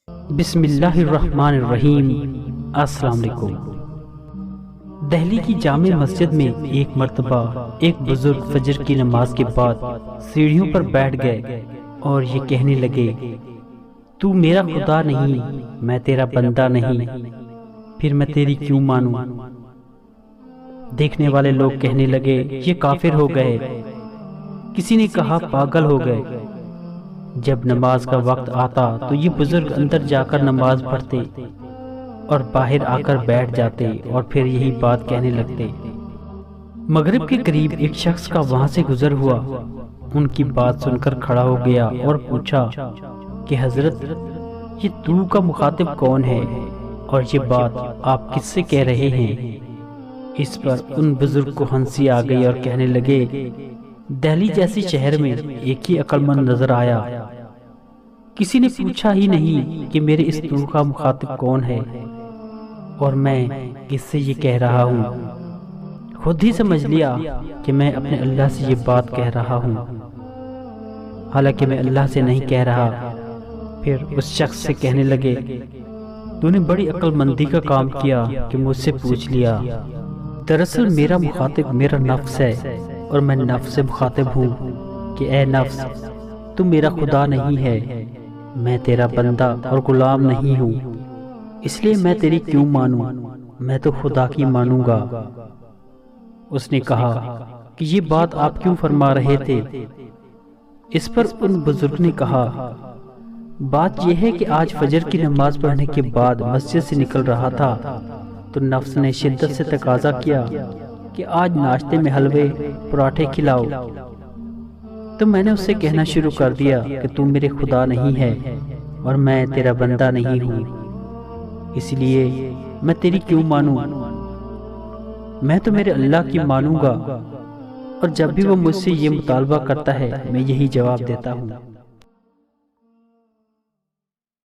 بسم اللہ الرحمن الرحیم۔ السلام علیکم۔ دہلی کی جامع مسجد میں ایک مرتبہ ایک بزرگ فجر کی نماز کے بعد سیڑھیوں پر بیٹھ گئے اور یہ کہنے لگے، تو میرا خدا نہیں، میں تیرا بندہ نہیں، پھر میں تیری کیوں مانوں؟ دیکھنے والے لوگ کہنے لگے، یہ کافر ہو گئے، کسی نے کہا پاگل ہو گئے۔ جب نماز کا وقت آتا تو یہ بزرگ اندر جا کر نماز پڑھتے اور باہر آ کر بیٹھ جاتے اور پھر یہی بات کہنے لگتے۔ مغرب کے قریب ایک شخص کا وہاں سے گزر ہوا، ان کی بات سن کر کھڑا ہو گیا اور پوچھا کہ حضرت، یہ تو کا مخاطب کون ہے اور یہ بات آپ کس سے کہہ رہے ہیں؟ اس پر ان بزرگ کو ہنسی آ گئی اور کہنے لگے، دہلی جیسی شہر میں ایک ہی عقل مند نظر آیا، کسی نے پوچھا ہی نہیں کہ میرے اس تو کا مخاطب کون ہے اور میں کس سے یہ کہہ رہا ہوں۔ خود ہی سمجھ لیا کہ میں اپنے اللہ سے یہ بات کہہ رہا ہوں، حالانکہ میں اللہ سے نہیں کہہ رہا۔ پھر اس شخص سے کہنے لگے، تو نے بڑی عقل مندی کا کام کیا کہ مجھ سے پوچھ لیا۔ دراصل میرا مخاطب میرا نفس ہے اور میں نفس سے مخاطب ہوں کہ اے نفس، تو میرا خدا نہیں ہے، میں تیرا بندہ اور غلام نہیں ہوں، اس لیے میں تیری کیوں مانوں؟ میں تو خدا کی مانوں گا۔ اس نے کہا کہ یہ بات آپ کیوں فرما رہے تھے؟ اس پر ان بزرگ نے کہا، بات یہ ہے کہ آج فجر کی نماز پڑھنے کے بعد مسجد سے نکل رہا تھا تو نفس نے شدت سے تقاضا کیا کہ آج ناشتے میں حلوے پراٹھے کھلاؤ، تو میں نے اس سے کہنا شروع کر دیا کہ تو میرے خدا نہیں ہے اور میں تیرا بندہ نہیں ہوں، اس لیے میں تیری کیوں مانوں؟ میں تو میرے اللہ کی مانوں گا، اور جب بھی وہ مجھ سے یہ مطالبہ کرتا ہے میں یہی جواب دیتا ہوں۔